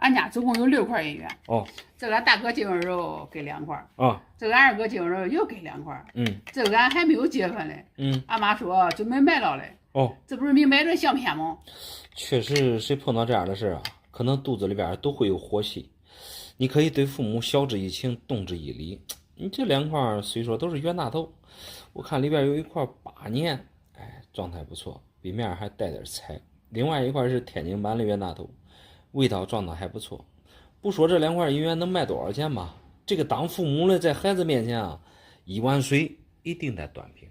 俺家总共有6块银元。哦，这个俺大哥结婚时候给2块。啊，这个俺二哥结婚时候又给2块。这个俺还没有结婚嘞。俺妈说准备卖了嘞。哦，这不是明摆着相骗吗？确实，谁碰到这样的事啊，可能肚子里边都会有火气。你可以对父母晓之以情，动之以理。你这2块虽说都是冤大头，我看里边有一块8年，哎，状态不错，里面还带点彩。另外一块是天津版的冤大头，味道状态还不错。不说这2块银元能卖多少钱吧，这个当父母的在孩子面前啊，1碗水一定得端平。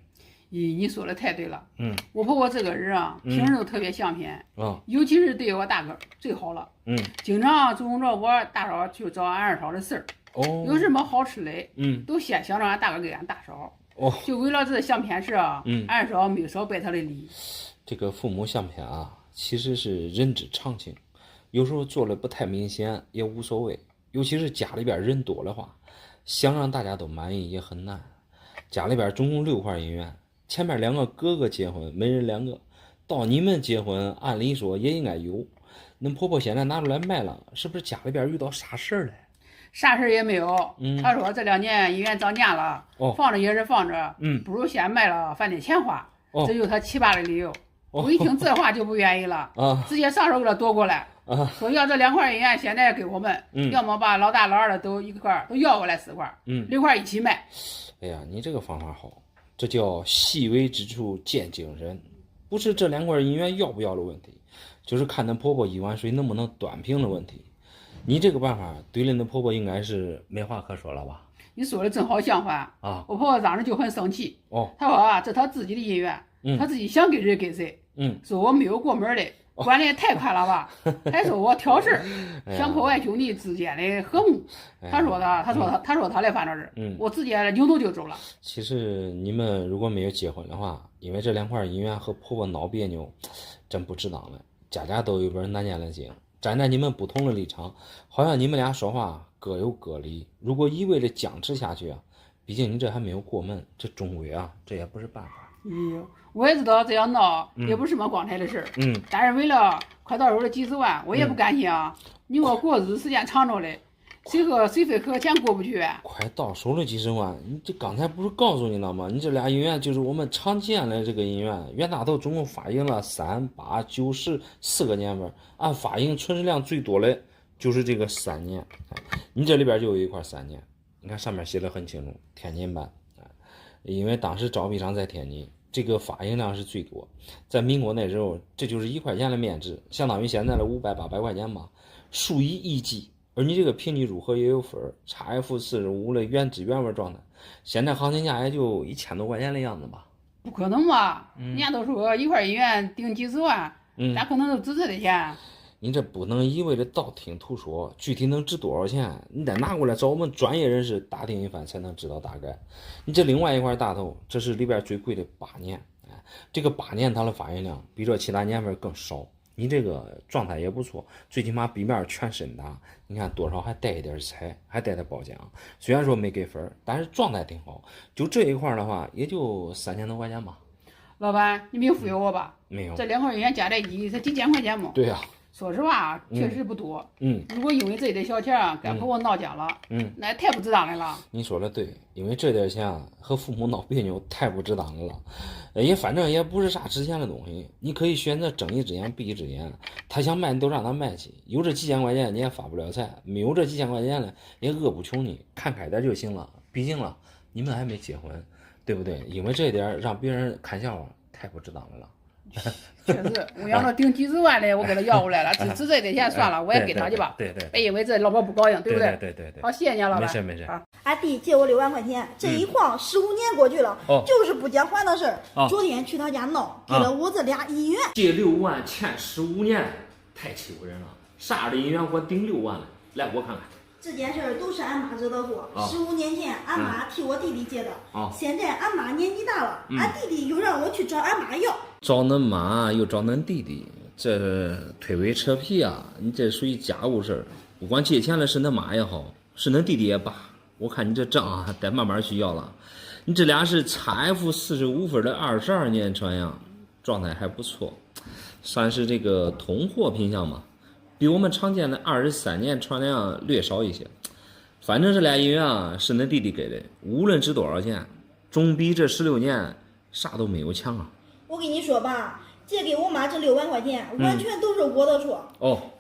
咦，你说的太对了。我婆婆这个人啊，平时都特别相偏，尤其是对我大哥最好了。经常总着我大嫂去找俺二嫂的事儿。有什么好吃的，都先想让俺大哥给俺大嫂。就为了这相偏事啊，二嫂没少败他的理。这个父母相偏啊，其实是人之常情，有时候做了不太明显也无所谓。尤其是家里边人多的话，想让大家都满意也很难。家里边总共6块银元。前面2个哥哥结婚，每人2个，到你们结婚，按理说也应该有。恁婆婆现在拿出来卖了，是不是家里边遇到啥事儿了？啥事儿也没有。她说这2年银元涨价了，放着也是放着，不如先卖了，返点钱花。这就是她7、8的理由。我一听这话就不愿意了，直接上手给她夺过来，说要这2块银元现在给我们，要么把老大老二的都一块都要过来4块，6块一起卖。哎呀，你这个方法好。这叫细微之处见精神，不是这2块银元要不要的问题，就是看恁婆婆1碗水能不能端平的问题。你这个办法对恁婆婆应该是没话可说了吧？你说的正好相反啊！我婆婆当时就很生气。她说啊，这她自己的银元，她自己想给谁给谁。说我没有过门的，管的也太宽了吧？还说我挑事儿，想破坏兄弟之间的和睦。他说他来犯这事，我直接扭头就走了。其实你们如果没有结婚的话，因为这2块银元和婆婆闹别扭，真不值当了。家家都有本难念的经，站在你们不同的立场，好像你们俩说话各有各理。如果一味的僵持下去啊，毕竟你这还没有过门，这终归啊，这也不是办法。我也知道这样闹也不是什么光彩的事儿，但是为了快到手的几十万，我也不甘心啊。你我过日子时间长着嘞，谁非和钱过不去啊？快到手了几十万，你这刚才不是告诉你了吗？你这俩银元就是我们常见的这个银元，袁大头总共发行了3、8、9、10 4个年份，按发行存世量最多的就是这个3年，你这里边就有一块3年，你看上面写的很清楚，天津版。因为当时招币厂在天津，这个发行量是最多，在民国那时候，这就是1块钱的面值，相当于现在的500、800块钱吧，数以亿计。而你这个评级如何也有分 ，XF45的原汁原味状态，现在行情价也就1000多块钱的样子吧。不可能吧？人家都说1块银元顶几十万，咋可能都值这点钱？你这不能一味的道听途说，具体能值多少钱，你得拿过来找我们专业人士打听一番才能知道大概。你这另外一块大头，这是里边最贵的8年，这个8年它的发行量比这其他年份更少。你这个状态也不错，最起码笔面全深大，你看多少还带一点彩，还带点褒奖。虽然说没给分，但是状态挺好。就这一块的话，也就3000多块钱吧。老板，你没有忽悠我吧？没有，这2块银元加在一起才几千块钱嘛。对呀。说实话，确实不多。如果因为这点小钱跟婆婆闹僵了，那也太不值当的了。你说的对，因为这点钱和父母闹别扭太不值当的了。也反正也不是啥值钱的东西，你可以选择睁一只眼闭一只眼。他想卖你都让他卖去，有这几千块钱你也发不了财，没有这几千块钱呢也饿不穷你，看开点就行了。毕竟了，你们还没结婚，对不对？因为这点让别人看笑话太不值当的了。确实，我要说顶几十万的，我给他要过来了，只这点钱算了，我也给他去吧。对，别因为这老婆不高兴，对不对？对。好，谢谢你，老板。没事。俺弟借我6万块钱，这一晃15年过去了，就是不讲还的事儿。昨天去他家闹，给了我这俩银元。借6万欠15年，太欺负人了。啥样的银元还顶6万了？来，我看看。这件事都是俺妈惹的祸。15年前，俺妈替我弟弟借的。现在俺妈年纪大了，俺弟弟又让我去找俺妈要。找恁妈又找恁弟弟，这推诿扯皮啊！你这属于家务事儿，不管借钱的是恁妈也好，是恁弟弟也罢，我看你这账啊，得慢慢去要了。你这俩是 XF45分的22年传样，状态还不错，算是这个通货品项嘛。比我们常见的23年存量略少一些。反正这俩医院啊是恁弟弟给的，无论值多少钱，总比这16年啥都没有强啊。我跟你说吧，借给我妈这6万块钱，完全都是我的错。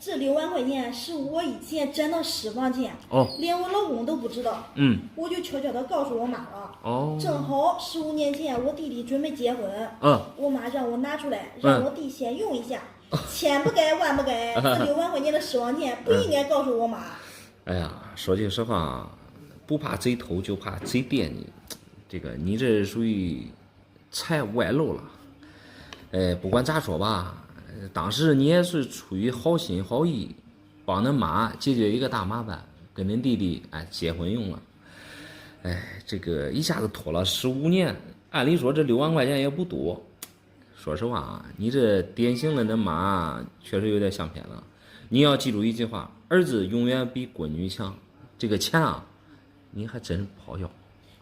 这6万块钱是我以前挣的私房钱，连我老公都不知道。我就悄悄的告诉我妈了。正好15年前我弟弟准备结婚，我妈让我拿出来，让我弟先用一下。千不该万不该，这6万块钱的私房钱不应该告诉我妈。哎呀，说句实话，不怕贼偷，就怕贼惦记。这个你这属于财物外露了。不管咋说吧，当时你也是出于好心好意，帮恁妈解决一个大麻烦，跟恁弟弟结婚用了。这个一下子拖了15年，按理说这6万块钱也不多。说实话啊，你这典型的恁妈确实有点相偏了。你要记住一句话，儿子永远比闺女强。这个钱啊，你还真不好要。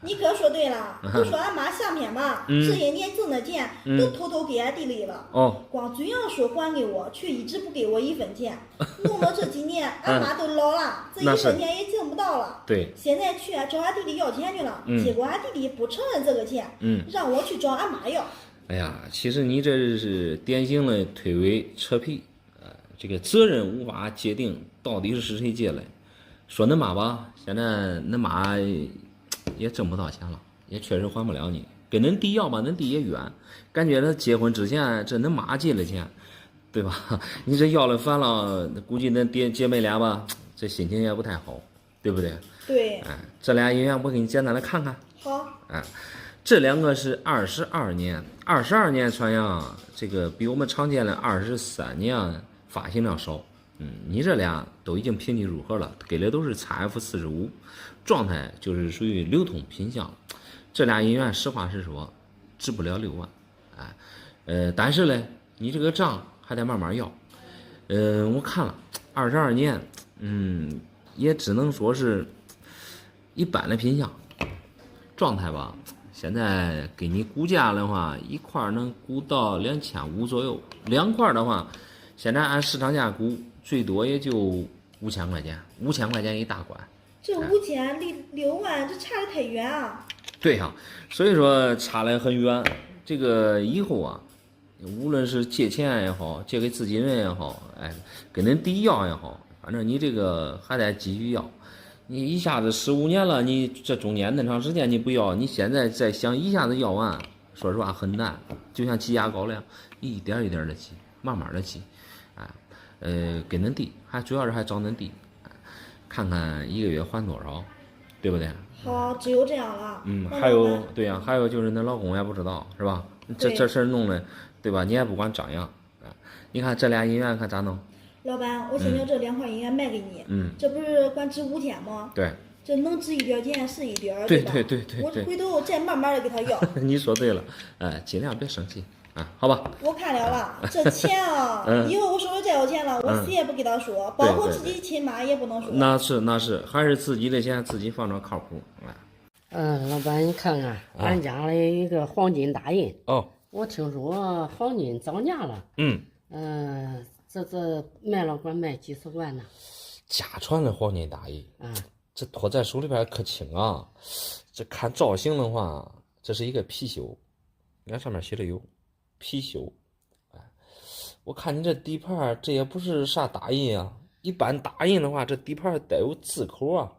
你可说对了，都说俺妈相偏嘛，这些年挣的钱都偷偷给俺弟弟了。光嘴上说还给我，却一直不给我1分钱，弄得这几年俺妈都老了，这1分钱也挣不到了。对，现在去找俺弟弟要钱去了，结果俺弟弟不承认这个钱，让我去找俺妈要。哎呀，其实你这是典型的推诿扯皮，这个责任无法界定，到底是谁借的？说恁妈吧，现在恁妈也挣不到钱了，也确实还不了你。跟恁弟要吧，恁弟也冤，感觉他结婚之前这恁妈借的钱，对吧？你这要了烦了，估计恁姐妹俩吧，这心情也不太好，对不对？对。这俩医院我给你简单的看看。好。这两个是22年传样，这个比我们常见的23年发行量少。你这俩都已经评级如何了？给的都是 XF45， 状态就是属于流通品相。这俩医院实话实说，值不了6万。但是呢，你这个账还得慢慢要。我看了22年，也只能说是一般的品相，状态吧。现在给你估价的话，一块能估到2500左右，2块的话，现在按市场价估，最多也就5000块钱，5000块钱一大管。这5000离6万，这差得太远啊！对呀，所以说差得很远。这个以后啊，无论是借钱也好，借给自己人也好，跟恁弟要也好，反正你这个还得继续要。你一下子15年了，你这中间那长时间你不要，你现在再想一下子要完，说实话很难，就像挤牙膏那样，一点一点的挤，慢慢的挤。给恁弟，还主要是还找恁弟，看看1个月还多少，对不对？好，只有这样了。还有对呀，还有就是恁老公也不知道是吧？这事儿弄的，对吧？你也不管张扬，你看这俩医院看咋弄？老板，我先将这2块医院卖给你。这不是管值5000吗？对。这能值一点钱是一点，对吧？对。我回头再慢慢的给他要。你说对了，尽量别生气好吧？我看了，这钱啊，以后我手里再有钱了，我谁也不给他说，包括自己亲妈也不能说。那是，还是自己的钱自己放着靠谱。老板，你看看俺家的一个黄金大印。我听说黄金涨价了。这卖了管卖几十万呢。家传的黄金大印这托在手里边可轻啊。这看造型的话，这是一个貔貅，你看上面写的有貔貅。我看你这底盘，这也不是啥大印啊。一般大印的话，这底盘带有字口啊。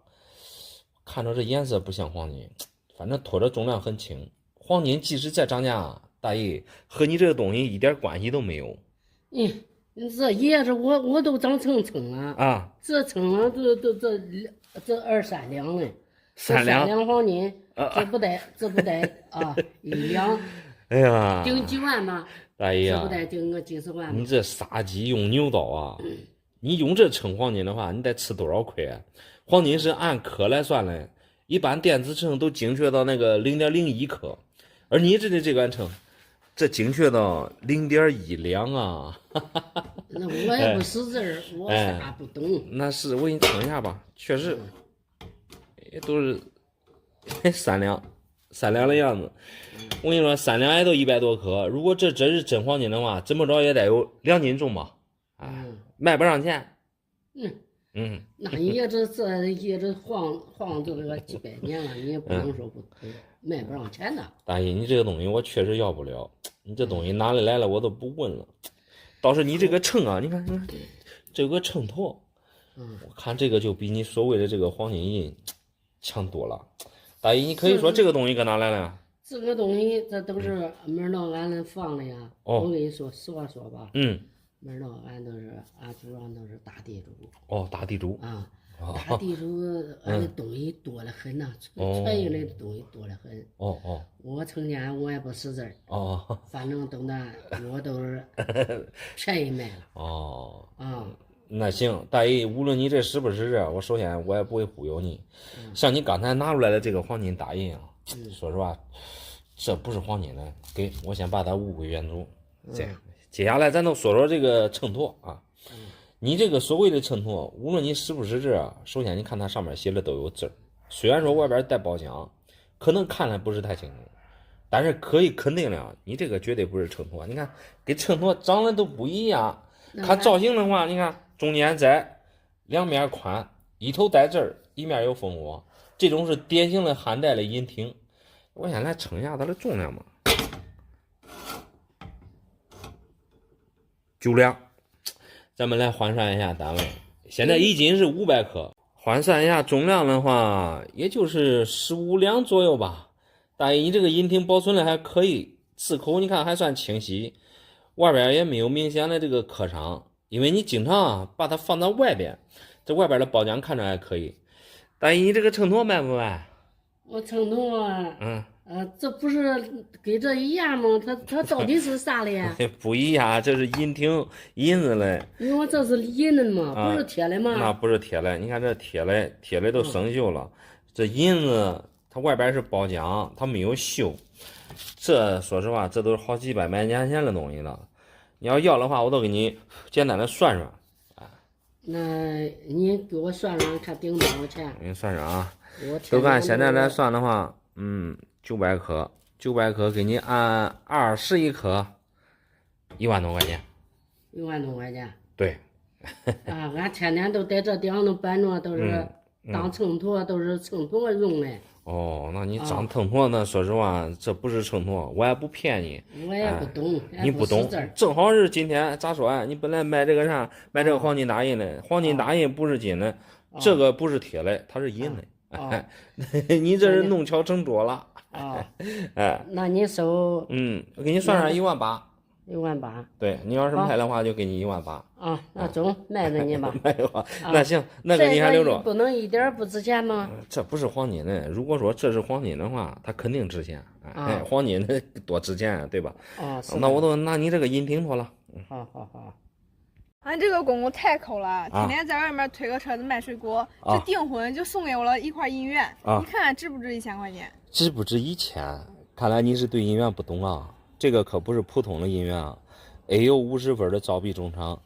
看着这颜色不像黄金，反正拖着重量很轻。黄金即使再涨价，大爷和你这个东西一点关系都没有。这叶子我都长成称了这称了这2-3两嘞，3两黄金，这不得1两，哎呀，顶几万嘛，大爷这不得顶个几十万？你这杀鸡用牛刀啊！你用这称黄金的话，你得吃多少亏啊？黄金是按克来算的，一般电子秤都精确到那个0.01克，而你这个秤。这精确到0.1两啊！那我也不识字我啥不懂。那是我给你称一下吧，确实也都是3两的样子。我跟你说，3两也都100多克。如果这真是真黄金的话，怎么着也得有2斤重吧？卖不上钱，那你也这也这晃这个几百年了，你也不能说不卖不上钱的。大爷，你这个东西我确实要不了，你这东西哪里来了我都不问了。倒是你这个秤啊，你看，这有个秤砣，我看这个就比你所谓的这个黄金银强多了。大爷，你可以说这个东西搁哪来了？这个东西这都是门道俺们放的呀。我跟你说实话说吧。门道俺都是俺祖上都是大地主。大地主啊。大地主俺的东西多得很呐，传下来的东西多得很。我成天我也不识字儿。反正都我都是便宜卖了。那行，大爷，无论你这是不是这，我首先我也不会忽悠你。像你刚才拿出来的这个黄金打印啊，说实话，这不是黄金的，给我先把它物归原主。接下来咱都说说这个秤砣啊。你这个所谓的秤砣，无论你是不是这，首先你看它上面写的都有字儿，虽然说外边带包浆，可能看来不是太清楚，但是可以肯定了，你这个绝对不是秤砣。你看跟秤砣长得都不一样，看造型的话，你看中间窄，两面宽，一头带字儿，一面有蜂窝，这种是典型的汉代的银亭。我先来称一下它的重量嘛，9两。咱们来换算一下单位，现在一斤是500克，换算一下重量的话，也就是15两左右吧。大爷，你这个银亭保存的还可以，刺口你看还算清晰，外边也没有明显的这个磕伤，因为你经常把它放到外边，这外边的包浆看着还可以。大爷，你这个秤砣卖不卖？我秤砣啊，这不是跟这一样吗？它到底是啥的呀？不一样，这是银亭银子嘞。因为这是银的嘛，不是铁的嘛。那不是铁的，你看这铁的都生锈了。这银子它外边是包浆，它没有锈。这说实话，这都是好几百年前的东西了。你要的话，我都给你简单的算算。那你给我算算，看顶多少钱？给你算算啊。都看现在来算的话，900克给你按21克，1万多块钱。1万多块钱。对。俺天天都在这顶上搬着，都是当秤砣，都是秤砣用的。那你当秤砣呢？说实话，这不是秤砣，我也不骗你。我也不懂，你不懂，正好是今天咋说啊？你本来卖这个啥，卖这个黄金打印的，黄金打印不是金的，这个不是铁的，它是银的。你这是弄巧成拙了。那你收？我给你算上1万8。1万8。对，你要是卖的话，就给你1万8。那中卖给你吧。卖吧，那行，那个你还留着。不能一点不值钱吗？这不是黄金的，如果说这是黄金的话，它肯定值钱。黄金的多值钱，对吧？那我都拿你这个银瓶妥了。好。俺这个公公太抠了，天天在外面推个车子卖水果，这订婚就送给我了一块银元，你看看值不值1000块钱？值不值1000？看来你是对银元不懂啊，这个可不是普通的银元啊 ，AU 50分的造币中长。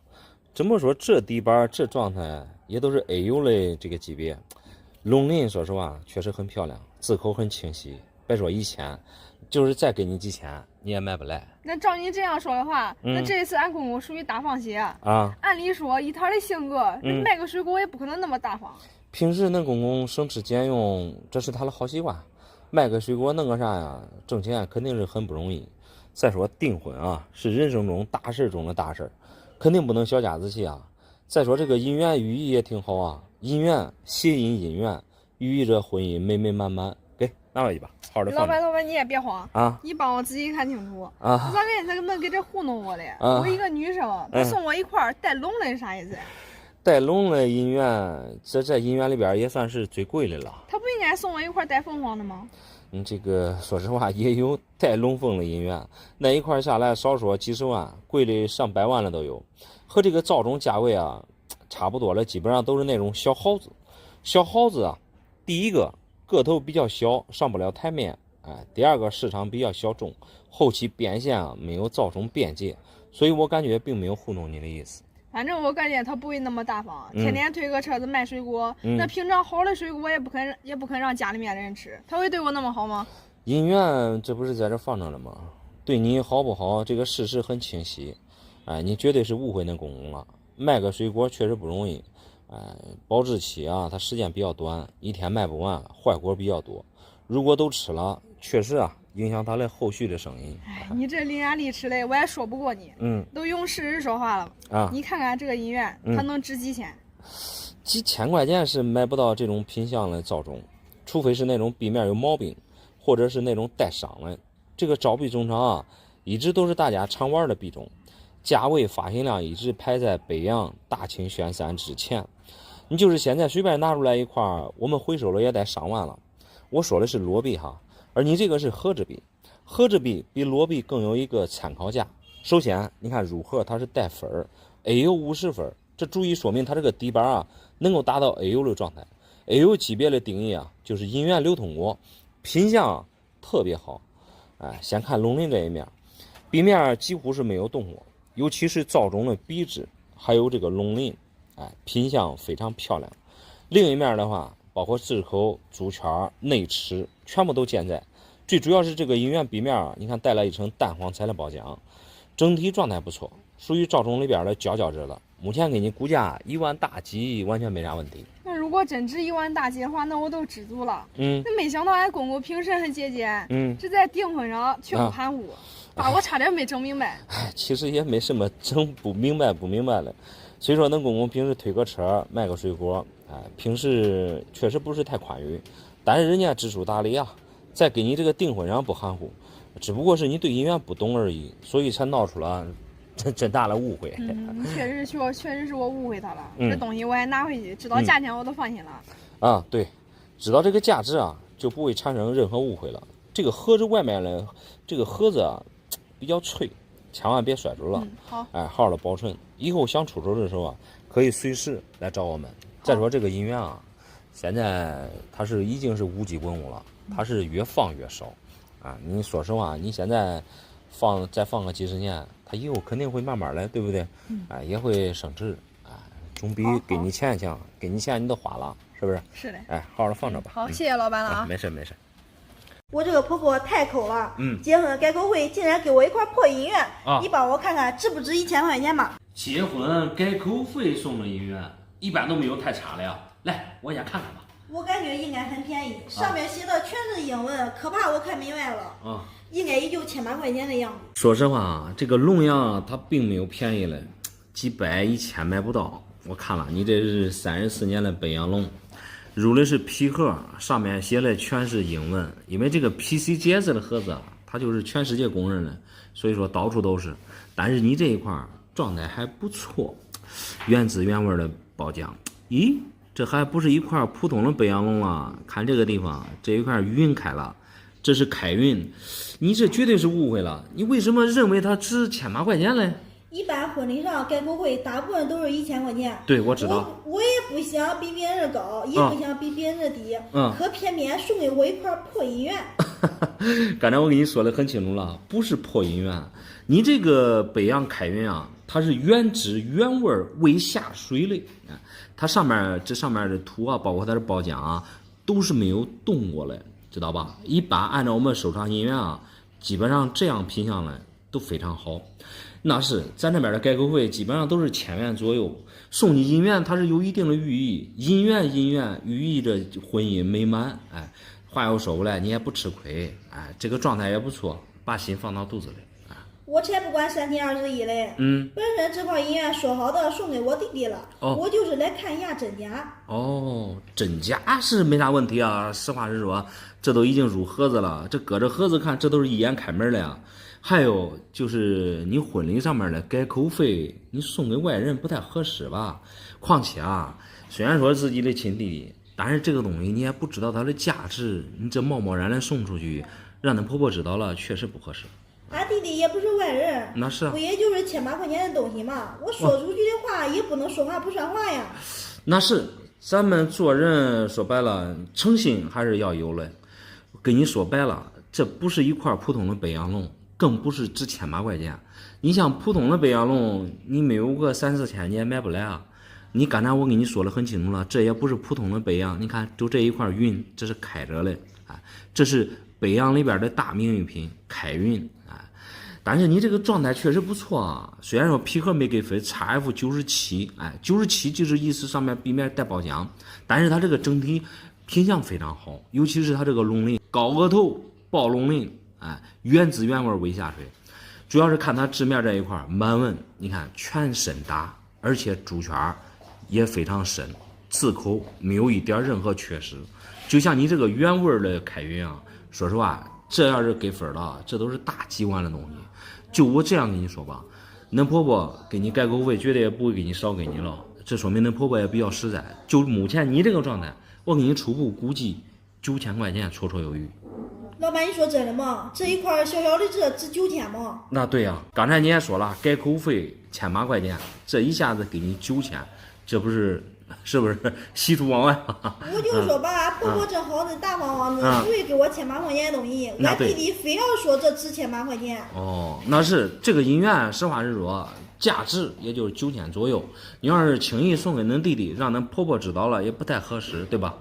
这么说，这底板这状态也都是 AU 的这个级别。龙鳞说实话确实很漂亮，字口很清晰。别说1000，就是再给你几千，你也买不来。那照你这样说的话，那这一次俺公公属于大方些啊。按理说以他的性格，卖个水果也不可能那么大方。平时恁公公省吃俭用，这是他的好习惯。卖个水果弄个啥呀，挣钱肯定是很不容易。再说订婚啊，是人生中大事中的大事，肯定不能小家子气啊。再说这个姻缘寓意也挺好啊，姻缘谐音姻缘，寓意着婚姻美美满满。给拿回去吧，好好的放着。老板你也别慌啊，你帮我仔细看清楚啊。咋给他们给这糊弄我的？我一个女生，他送我一块带龙的是啥意思？带龙的姻缘，这在姻缘里边也算是最贵的了。他不应该送我一块带凤凰的吗？这个说实话也有带龙凤的姻缘，那一块下来少说几十万，贵的上百万了都有，和这个造种价位啊差不多了，基本上都是那种小耗子。小耗子啊，第一个个头比较小，上不了台面，第二个市场比较小众，后期变现啊没有造种便捷，所以我感觉并没有糊弄你的意思。反正我感觉他不会那么大方，天天推个车子卖水果，那平常好的水果也不肯让家里面的人吃，他会对我那么好吗？姻缘这不是在这放着了吗？对你好不好，这个事实很清晰。你绝对是误会那公公了。卖个水果确实不容易，保质期啊，它时间比较短，一天卖不完，坏果比较多。如果都吃了，确实啊，影响它的后续的生意。你这伶牙俐齿的，我也说不过你。都用事实说话了啊！你看看这个银元，它能值几千？几千块钱是买不到这种品相的皂种，除非是那种壁面有毛病，或者是那种带伤的。这个招币种场啊，一直都是大家常玩的币种，价位发行量一直排在北洋、大清、宣三之前。你就是现在随便拿出来一块，我们回收了也得上万了。我说的是裸币哈，而你这个是盒子币，盒子币比裸币更有一个参考价。首先，你看入盒它是带分儿 ，AU 50分，这足以说明它这个底板啊能够达到 AU 的状态。AU 级别的定义啊，就是银元流通过，品相特别好。先看龙鳞这一面，壁面几乎是没有动过，尤其是皂种的笔质，还有这个龙鳞，品相非常漂亮。另一面的话，包括支口、珠圈、内齿全部都健在。最主要是这个银元壁面啊，你看带了一层淡黄彩的包浆，整体状态不错，属于皂种里边的佼佼者了。目前给你估价1万大几，完全没啥问题。那如果真值1万大几的话，那我都知足了。那没想到俺公公平时很节俭，这在订婚上却不含糊，把我差点没整明白。其实也没什么整不明白的。虽说恁公公平时推个车卖个水果，平时确实不是太宽裕，但是人家知书达理啊，在给你这个订婚上不含糊，只不过是你对银元不懂而已，所以才闹出了真大的误会。确实是我误会他了。这东西我还拿回去，知道价钱我都放心了。对，知道这个价值啊，就不会产生任何误会了。这个盒子外面呢，这个盒子啊比较脆，千万别摔住了。好，好好的保存，以后想出手的时候啊，可以随时来找我们。再说这个银元啊，现在它已经是无机文物了，它是越放越少你说实话，你现在再放个几十年，它以后肯定会慢慢来，对不对？也会升值总比给你钱强。给你钱你都花了，是不是？是的。好好的放着吧。好，谢谢老板了啊。没事。我这个婆婆太抠了，结婚改口会竟然给我一块破银元，你帮我看看值不值1000块钱吧？结婚改口费送的银元，一般都没有太差的呀。来，我先看看吧。我感觉应该很便宜，上面写的全是英文，可怕我看明白了。应该也就700块钱的样子。说实话，这个龙阳它并没有便宜了，几百1000买不到。我看了，你这是34年的北洋龙，入的是皮盒，上面写的全是英文。因为这个 PCGS 的盒子它就是全世界公认的，所以说到处都是。但是你这一块状态还不错，原汁原味的包浆。咦，这还不是一块普通的北洋龙啊！看这个地方，这一块晕开了，这是开云。你这绝对是误会了，你为什么认为它值1800块钱呢？一般婚礼上改口会大部分都是1000块钱。对，我知道。我也不想比别人高，也不想比别人低，可偏偏送给我一块破银元。刚才我跟你说的很清楚了，不是破银元。你这个北洋开云啊，它是原汁原味未下水的，它上面的图啊，包括它的包浆啊，都是没有动过的，知道吧？一般按照我们收藏银元啊，基本上这样品相呢都非常好。那是咱这边的改口费基本上都是1000元左右，送你银元它是有一定的寓意，银元寓意着婚姻美满。话又说回来，你也不吃亏，这个状态也不错，把心放到肚子里。我才不管3021嘞，本身这块银元说好的送给我弟弟了，我就是来看一下真假。真假是没啥问题啊，实话实说，这都已经入盒子了，这搁着盒子看，这都是一眼开门的呀。还有就是你婚礼上面的改口费，你送给外人不太合适吧？况且虽然说自己的亲弟弟，但是这个东西你也不知道它的价值，你这贸贸然的送出去，让她婆婆知道了，确实不合适。俺弟弟也不是外人，那是不也就是700块钱的东西嘛？我说出去的话也不能说话不算话呀。那是，咱们做人说白了，诚信还是要有的。跟你说白了，这不是一块普通的北洋龙，更不是值700块钱。你像普通的北洋龙，你没有个3-4千你也买不来啊。你刚才我跟你说的很清楚了，这也不是普通的北洋，你看就这一块云，这是开着的，这是北洋里边的大名誉品，开云。但是你这个状态确实不错啊，虽然说皮壳没给分 XF97， 97就是意思上面壁面带包浆，但是它这个整体品相非常好，尤其是它这个龙鳞高额头暴龙鳞，原汁原味微下垂，主要是看它直面这一块满纹，你看全身大，而且珠圈也非常深，刺口没有一点任何缺失，就像你这个原味的开云啊，说实话，这要是给分了，这都是大机关的东西。就我这样跟你说吧，恁婆婆给你改口费，绝对也不会给你少给你了，这说明恁婆婆也比较实在。就目前你这个状态，我给你初步估计9000块钱绰绰有余。老板，你说真的吗？这一块小小的这值9000吗？那对呀，刚才你也说了，改口费1800块钱，这一下子给你9000，这不是稀土往外？我就说吧，婆婆真好，这大方方的，不会给我1800块钱的东西，俺弟弟非要说这值1800块钱。哦，那是这个银元，实话实说，价值也就是9000左右。你要是轻易送给恁弟弟，让恁婆婆知道了，也不太合适，对吧？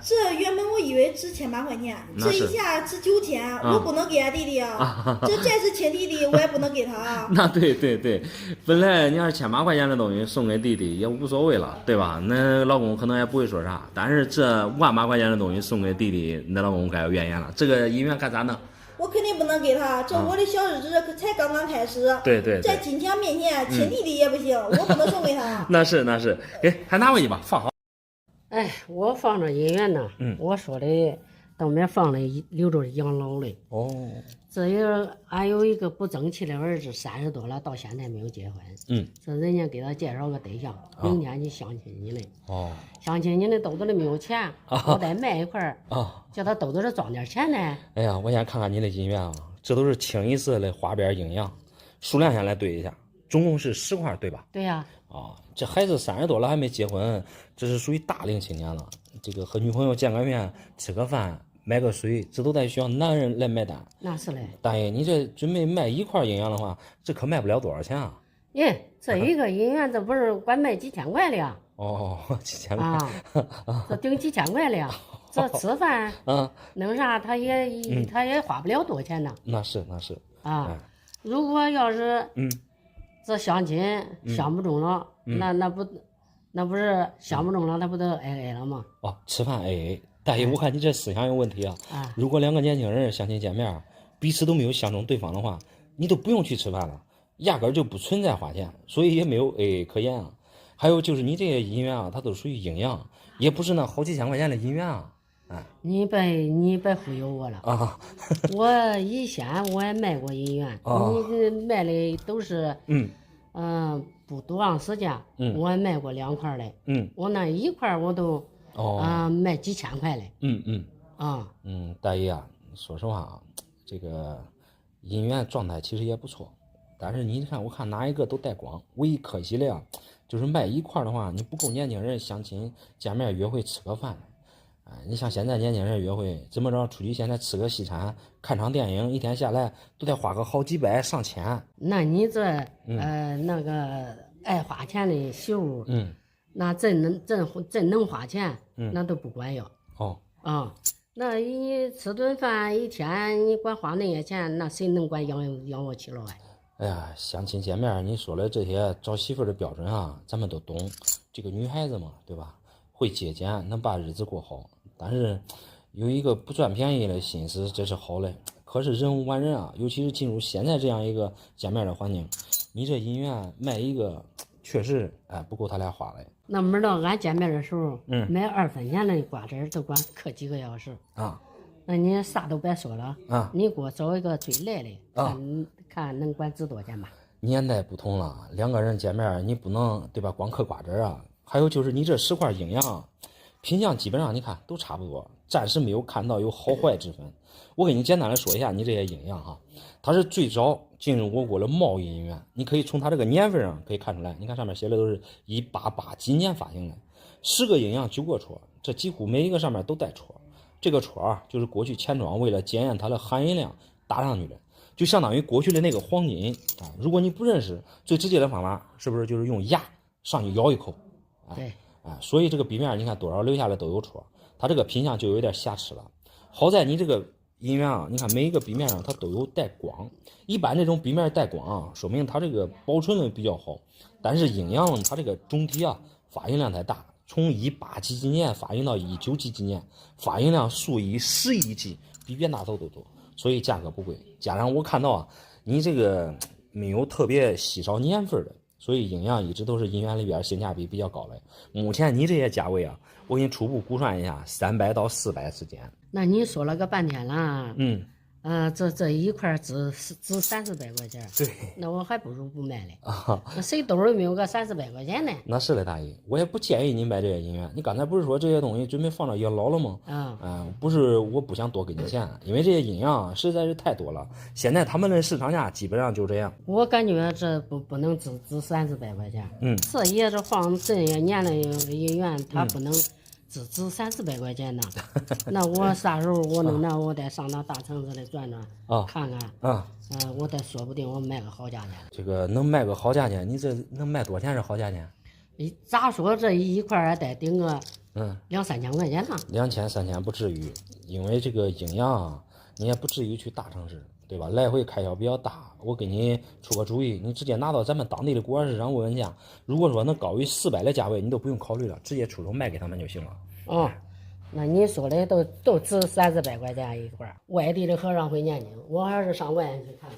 这原本我以为值1800块钱，这一下值9000，我不能给俺弟弟啊！这再是亲弟弟，我也不能给他啊！那对，本来你要是1800块钱的东西送给弟弟也无所谓了，对吧？那老公可能也不会说啥，但是这18000块钱的东西送给弟弟，那老公该有怨言了。这个银元看咋弄？我肯定不能给他，这我的小日子才刚刚开始。对，在金钱面前，亲弟弟也不行，我不能送给他。那是，还拿回去吧，放好。我放着银元呢，我说的当面放了留着养老的。哦，这俺有一个不争气的儿子，30多了，到现在没有结婚。这人家给他介绍个对象，明天去相亲去嘞。相亲你的兜子里没有钱，我得卖一块叫他兜子里装点钱呢。哎呀，我先看看你的银元啊，这都是清一色的花边营养，数量先来对一下，总共是10块，对吧？对呀。这孩子30多了还没结婚，这是属于大龄青年了。这个和女朋友见个面、吃个饭、买个水，这都得需要男人来买单。那是嘞。大爷，你这准备卖1块银元的话，这可卖不了多少钱啊！这一个银元，这不是光卖几千块的几千块这顶几千块的，这吃饭弄啥他也花不了多钱呢。那是如果要是这相亲相不中了，那不是相不中了，那不都AA了吗？吃饭AA。大爷，我看你这思想有问题啊！如果2个年轻人相亲见面，彼此都没有相中对方的话，你都不用去吃饭了，压根就不存在花钱，所以也没有AA可言啊。还有就是你这些银元啊，它都属于营养，也不是那好几千块钱的银元啊。你别忽悠我了我以前我也卖过银元，你卖的都是不多长时间，我也卖过2块的，我那1块我都卖几千块嘞。大爷啊，说实话啊，这个银元状态其实也不错，但是你看我看哪一个都带光，唯一可惜的呀，就是卖1块的话，你不够年轻人相亲见面约会吃个饭。你像现在年轻人约会怎么着，出去现在吃个西餐，看场电影，一天下来都得花个好几百上千。那你这那个爱花钱的媳妇，那真能花钱，那都不管要。那你吃顿饭一天你光花那些钱，那谁能管养活起了？哎呀，相亲见面你说的这些找媳妇的标准啊，咱们都懂。这个女孩子嘛，对吧？会节俭，能把日子过好。但是有一个不赚便宜的心思，这是好嘞。可是人无完人啊，尤其是进入现在这样一个见面的环境，你这银元卖一个，确实不够他俩花嘞。那门到俺见面的时候，买2分钱的瓜子都管嗑几个小时那你啥都别说了你给我找一个最来的看能管值多少钱吧。年代不同了，2个人见面你不能对吧？光嗑瓜子还有就是你这10块营养品相基本上你看都差不多，暂时没有看到有好坏之分。我给你简单的说一下你这些营养哈，它是最早进入我国的贸易银元，你可以从它这个年份上可以看出来，你看上面写的都是188今年发行的，10个营养9个戳，这几乎每一个上面都带戳。这个戳就是过去钱庄为了检验它的含银量打上去的，就相当于过去的那个黄金如果你不认识，最直接的方法是不是就是用牙上去咬一口对所以这个壁面你看多少留下来都有戳，它这个品相就有点瑕疵了。好在你这个银元啊，你看每一个壁面上它都有带光，一般这种壁面带光啊，说明它这个保存的比较好。但是阴阳它这个总体啊发行量太大，从18几年发行到19几年，发行量数以10亿计，比冤大头都多，所以价格不贵。加上我看到啊，你这个没有特别稀少年份的，所以阴阳一直都是银元里边性价比比较高的。目前你这些价位啊，我给你初步估算一下，300到400之间。那你说了个半天了，这一块值300-400块钱，对，那我还不如不买嘞啊！那谁兜里没有个300-400块钱呢？那是的，大姨，我也不建议你买这些银元。你刚才不是说这些东西准备放到养老了吗？不是，我不想多给你钱，因为这些阴阳实在是太多了。现在他们的市场价基本上就这样。我感觉这不能值300-400块钱。这也是放这些年的银元，它不能只值300-400块钱呢。那我啥时候我能那我得上那大城市里转转看看我得说不定我卖个好价钱。这个能卖个好价钱，你这能卖多少钱是好价钱？咋说这一块还得顶个2-3千块钱呢？2000-3000不至于，因为这个阴阳啊，你也不至于去大城市，对吧？来回开销比较大。我给你出个主意，你直接拿到咱们当地的果儿市场问问价，如果说能高于400的价位，你都不用考虑了，直接出手卖给他们就行了。那你说的都值300-400块钱一块，外地的和尚会念经，我还是上外面去看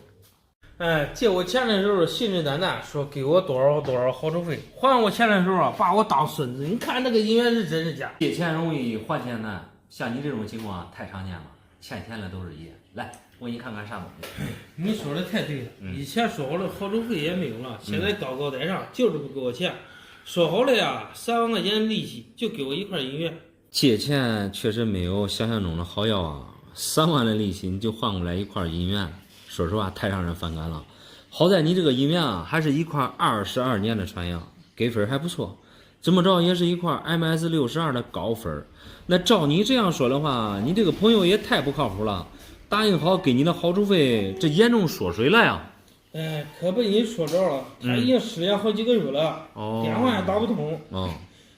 看。借我钱的时候信誓旦旦说给我多少多少好处费，还我钱的时候把我当孙子。你看这个银元是真是假？借钱容易还钱难，像你这种情况太常见了，欠钱的都是爷。来，我给你看看啥东西。你说的太对了，以前说好的好处费也没有了，现在高高在上就是不给我钱。说好了呀，3万块钱利息就给我一块银元。借钱确实没有想象中的好要啊，3万的利息你就换过来一块银元，说实话太让人反感了。好在你这个银元啊，还是一块22年的传样，给分还不错，这么着也是一块 MS62 的高分。那照你这样说的话，你这个朋友也太不靠谱了，答应好给你的好处费，这严重缩水了呀。可被你说着了，他已经失联好几个月了，电话也打不通。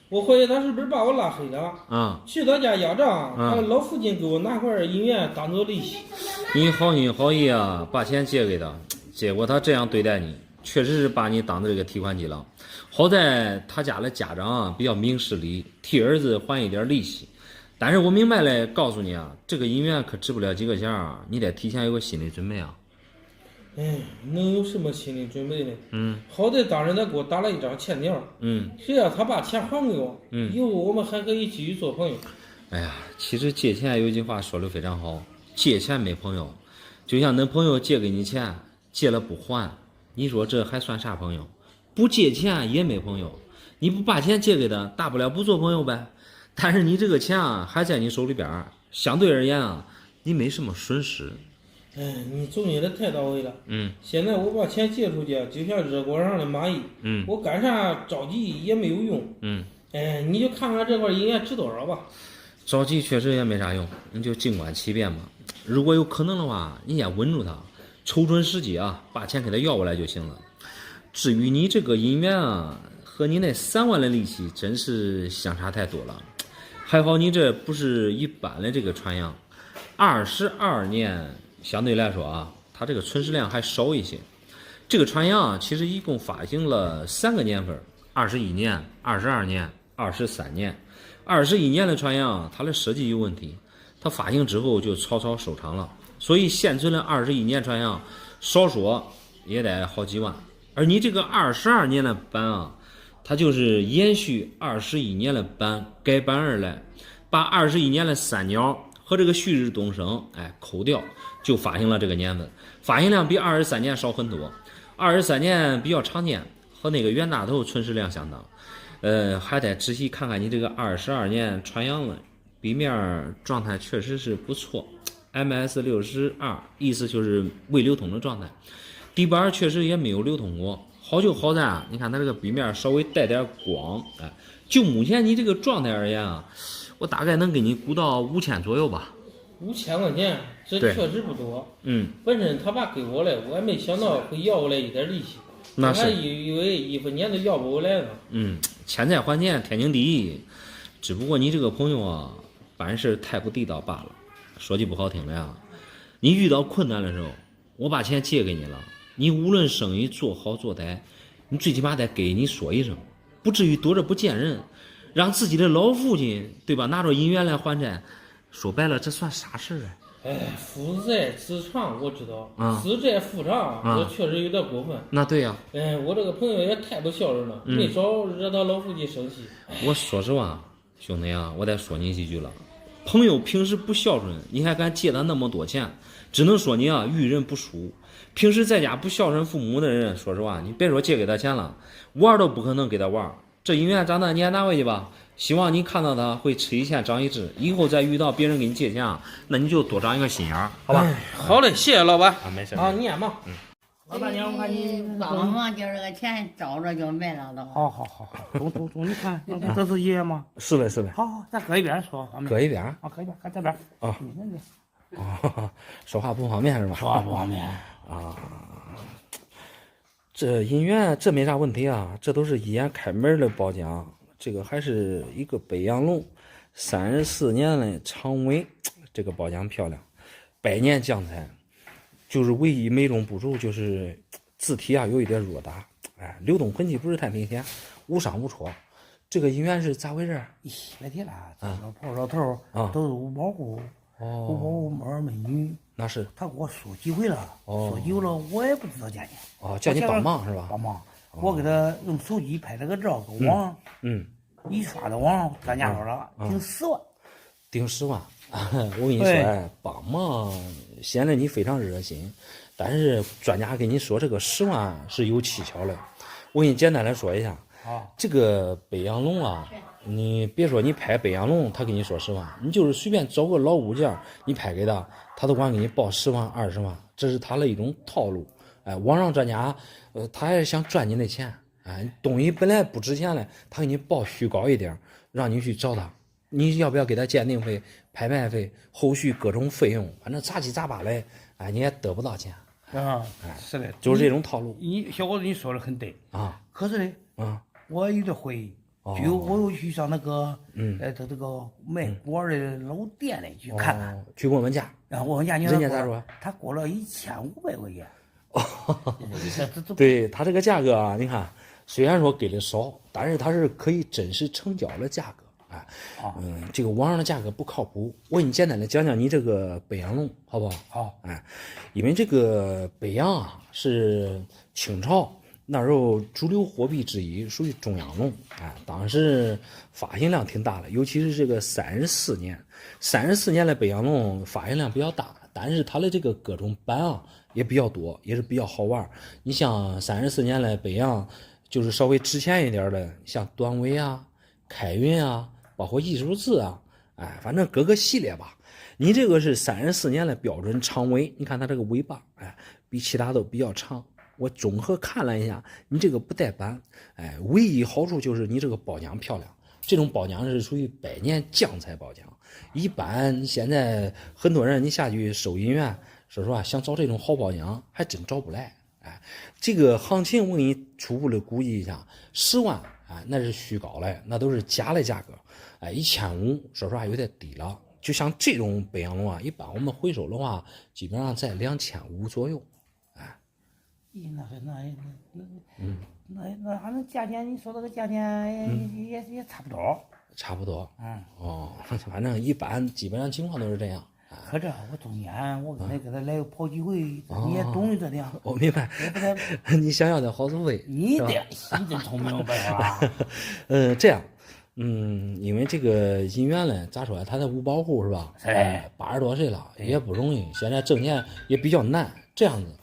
我怀疑他是不是把我拉黑了？去他家压账，他老父亲给我拿块银元当做利息。你好心好意啊，把钱借给他，结果他这样对待你，确实是把你当这个提款机了。好在他家的家长啊比较明事理，替儿子还一点利息。但是我明白了，告诉你啊，这个银元可值不了几个钱啊，你得提前有个心理准备啊。能有什么心理准备呢？好在当时他给我打了一张欠条。谁让他把钱还给我？以后我们还可以继续做朋友。哎呀，其实借钱有一句话说的非常好，借钱没朋友，就像恁朋友借给你钱，借了不还，你说这还算啥朋友？不借钱也没朋友，你不把钱借给他，大不了不做朋友呗。但是你这个钱啊还在你手里边，相对而言啊，你没什么损失。你总结的太到位了。现在我把钱借出去，就像热锅上的蚂蚁。我干啥着急也没有用。你就看看这块银元值多少吧。着急确实也没啥用，你就静观其变吧。如果有可能的话，你先稳住他，瞅准时机啊，把钱给他要过来就行了。至于你这个银元啊，和你那3万的利息真是相差太多了。还好你这不是一般的这个传样，22年。相对来说啊，它这个存世量还少一些。这个传样啊，其实一共发行了3个年份，21年、22年、23年。21年的传样，它的设计有问题，它发行之后就草草收场了。所以现存的21年传样，少说也得好几万。而你这个22年的版啊，它就是延续21年的版改版而来，把21年的3鸟和这个旭日东升扣掉，就发行了这个年份，发行量比23年少很多。23年比较常见，和那个袁大头存世量相当。还得仔细看看你这个22年传样了，壁面状态确实是不错 ，MS62 意思就是未流通的状态，底板确实也没有流通过。好就好在啊，你看它这个壁面稍微带点光，就目前你这个状态而言啊，我大概能给你估到5000左右吧。5000块钱，这确实不多。本身他爸给我来，我也没想到会要过来一点利息，那是还以为1分钱都要不回来呢。欠债还钱，天经地义。只不过你这个朋友啊，办事太不地道罢了。说句不好听的呀，你遇到困难的时候，我把钱借给你了，你无论生意做好做歹，你最起码得给你说一声，不至于躲着不见人，让自己的老父亲，对吧，拿着银元来还债。说白了，这算啥事啊？父债子偿，我知道，子债父偿，这确实有点过分。那对呀。我这个朋友也太不孝顺了，没少惹他老父亲生气。我说实话，兄弟啊，我得说你几句了。朋友平时不孝顺，你还敢借他那么多钱，只能说你啊遇人不淑。平时在家不孝顺父母的人，说实话，你别说借给他钱了，玩都不可能给他玩。这银元长大你还拿回去吧。希望你看到他会吃一堑长一智，以后再遇到别人给你借钱啊，那你就多长一个心眼儿，好吧？好嘞，谢谢老板。没事。你念吧。老板娘，我看你帮忙今儿这个钱找着就没了都。好，中，你看，这是爷爷吗？是嘞。好，咱搁一边说。搁一边。搁一边，搁这边。说话不方便是吧？说话不方便啊。这银元这没啥问题啊，这都是一眼开门的褒奖。这个还是一个北洋龙，34年的长尾，这个褒奖漂亮，100年将才，就是唯一美中不足就是字体啊有一点弱打，流动痕迹不是太明显，无伤无戳。这个银元是咋回事？别提了，这老头都是五保户，五保户没儿没女。那是他给我说几回了，说几回了，我也不知道见你。叫你帮忙是吧？帮忙。我给他用手机拍了个照，搁网，一刷到网，咱家说了，顶10万，顶10万。我跟你说，帮忙显得你非常热心，但是专家跟你说这个10万是有蹊跷的。我给你简单来说一下，这个北洋龙啊，你别说你拍北洋龙，他给你说10万，你就是随便找个老物件，你拍给他，他都管给你报10万、20万，这是他的一种套路。网上专家，他还是想赚你的钱，东西本来不值钱了，他给你报虚高一点，让你去找他，你要不要给他鉴定费、拍卖费、后续各种费用，反正杂七杂八的，你也得不到钱。是的，就是这种套路。小伙子，你说的很对啊。可是呢，我有点怀疑，就我又去上那个，他这个卖果儿的老店里去看看，去问问价。然后问问价，人家咋说？他过了1500块钱。对他这个价格啊，你看，虽然说给的少，但是他是可以真实成交的价格。这个网上的价格不靠谱。我给你简单的讲讲你这个北洋龙，好不好？好。因为这个北洋啊是清朝那时候主流货币之一，属于中央龙。当时发行量挺大的，尤其是这个34年的北洋龙发行量比较大，但是它的这个各种版啊也比较多，也是比较好玩。你像34年的北洋，就是稍微值钱一点的，像短尾啊、开运啊，包括艺术字啊，反正各个系列吧。你这个是34年的标准长尾，你看它这个尾巴，比其他都比较长。我综合看了一下，你这个不带斑，唯一好处就是你这个褒奖漂亮。这种褒奖是属于100年将才褒奖。一般现在很多人你下去收银员，说实话想找这种好褒奖还真找不来。这个行情我给你初步的估计一下，10万那是虚高了，那都是假的价格。1500说实话有点低了。就像这种北洋龙啊，一般我们回收的话，基本上在2500左右。那反正价钱，你说这个价钱也差不多。差不多。反正一般基本上情况都是这样。可这我中间我跟他给他来跑几回，你也懂这点。我明白。你想要点好处费。你真聪明吧？这样。因为这个银元呢，咋说他在五保户是吧？80多岁了也不容易，现在挣钱也比较难。这样子，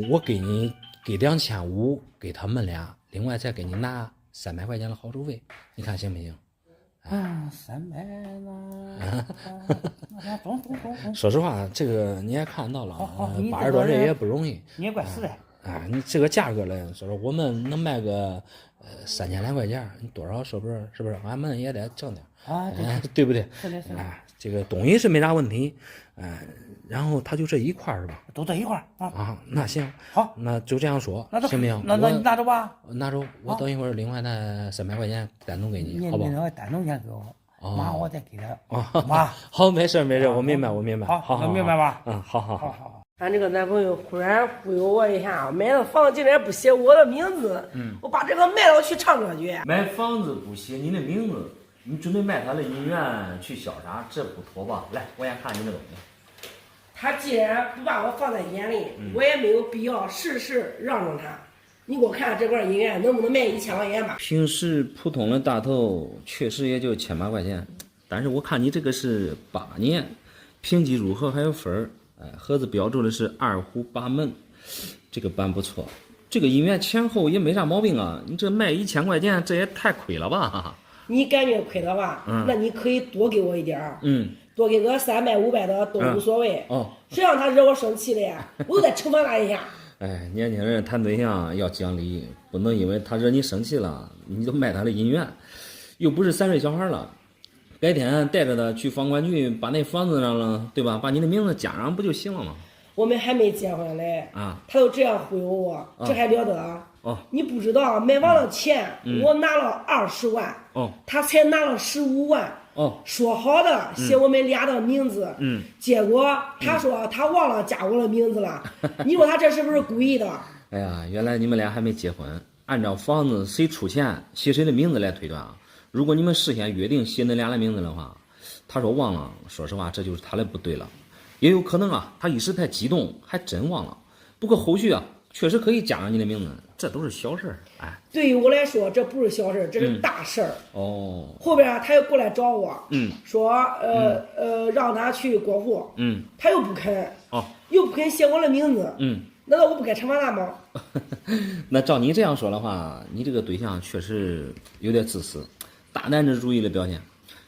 我给你给2500给他们俩，另外再给你拿300块钱的好处费，你看行不行？300那中。说实话，这个你也看到了，80多岁也不容易。你也怪实在。你这个价格呢，说我们能卖个3000来块钱，你多少是不是？俺们也得挣点对不对？是的。这个东西是没啥问题，然后他就这一块是吧？都这一块那行，好，那就这样说，行不行？那你拿着吧。拿着，我等一会儿另外那300块钱单独给你，好不好？单独先给我。马上我再给他。妈，好，没事，我明白，好，能明白吧？好。俺这个男朋友忽然忽悠我一下，买了房竟然不写我的名字，我把这个卖了去唱歌去。买房子不写你的名字，你准备卖他的姻缘去潇洒，这不妥吧？来，我先看你的东西。他既然不把我放在眼里，我也没有必要事事让着他。你给我看这块姻缘能不能卖1000块钱吧？平时普通的大头确实也就1800块钱，但是我看你这个是8年，评级如何还有分儿。盒子标注的是2户8门，这个班不错，这个姻缘前后也没啥毛病啊。你这卖1000块钱，这也太亏了吧？你感觉亏了吧？那你可以多给我一点儿，多给个300、500的都无所谓。谁让他惹我生气了呀？我都得惩罚他一下。哎，年轻人谈对象要讲理，不能因为他惹你生气了，你就卖他的姻缘，又不是3岁小孩了。改天带着他去房管局把那房子上了，对吧？把你的名字加上不就行了吗？我们还没结婚嘞，他都这样忽悠我，这还了得？你不知道买房的钱，我拿了20万，他才拿了15万。说好的写我们俩的名字，结果他说他忘了加我的名字了。你说他这是不是故意的？哎呀，原来你们俩还没结婚，按照房子谁出钱写谁的名字来推断啊。如果你们事先约定写那俩的名字的话，他说忘了，说实话这就是他的不对了。也有可能啊，他一时太激动还真忘了。不过后续啊确实可以加上你的名字，这都是小事儿。哎，对于我来说这不是小事，这是大事儿。后边他又过来找我，说让他去过户，他又不肯，又不肯写我的名字，难道我不该惩罚他吗？那照你这样说的话，你这个对象确实有点自私，大男子主义的表现，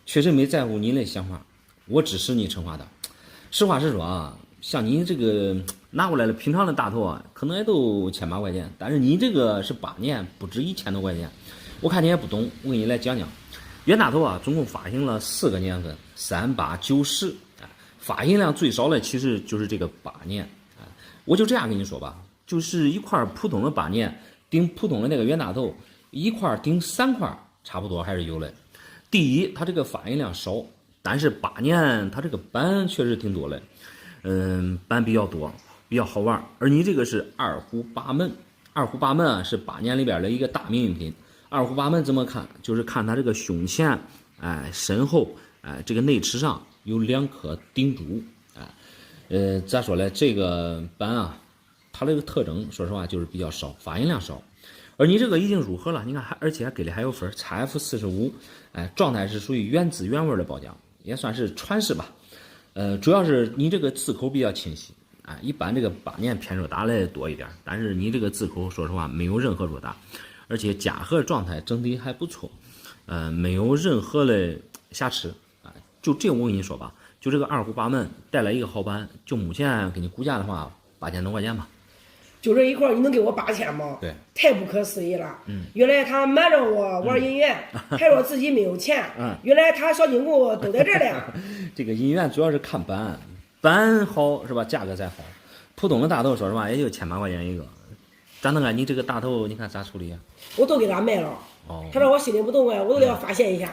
确实没在乎你的想法，我支持你惩罚他。实话实说啊，像你这个拿过来的平常的大头啊，可能也都1800块钱，但是你这个是8年，不止1000多块钱。我看你也不懂，我给你来讲讲。袁大头啊，总共发行了4个年份，3、8、9、10，发行量最少的其实就是这个8年。我就这样跟你说吧，就是一块普通的8年顶普通的那个袁大头，一块顶3块，差不多还是有的。第一，它这个发行量少，但是8年它这个版确实挺多的，版比较多，比较好玩。而你这个是2户8门，2户8门啊是8年里边的一个大名运品。2户8门怎么看？就是看它这个胸前，身后，这个内齿上有2颗顶珠，咋说呢？这个版啊，它这个特征，说实话就是比较少，发行量少。而你这个已经入盒了，你看而且还给的还有分 XF45，状态是属于原汁原味的包浆，也算是传世吧。主要是你这个字口比较清晰，一般这个8年偏弱打的多一点，但是你这个字口说实话没有任何弱打，而且夹盒状态整体还不错，没有任何的瑕疵，就这我跟你说吧，就这个2户8门带来一个好版，就目前给你估价的话8000多块钱吧。就这一块你能给我8000吗？对，太不可思议了。原来他瞒着我玩姻缘，还说自己没有钱。原来他小金库都在这儿了。这个姻缘主要是看版好是吧？价格再好，普通的大头说实话也就1800块钱一个。张德安，你这个大头你看咋处理啊？我都给他卖了。他说我心里不动我都要发泄一下。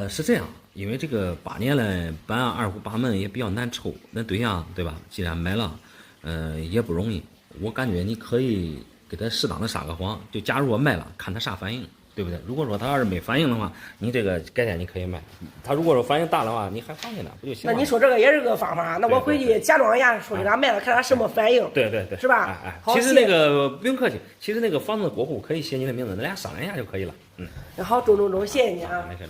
是这样，因为这个8年了，版2户8门也比较难抽，那对象对吧？既然买了，也不容易。我感觉你可以给他适当的撒个谎，就假如我卖了，看他啥反应，对不对？如果说他要是没反应的话，你这个改天你可以卖。他如果说反应大的话，你还放给他不就行了？那你说这个也是个方法，那我回去假装一下，说给他卖了，看他什么反应。对，是吧？其实那个不用客气，其实那个房子过户可以写你的名字，咱俩商量一下就可以了。好，中，谢谢你啊。没事。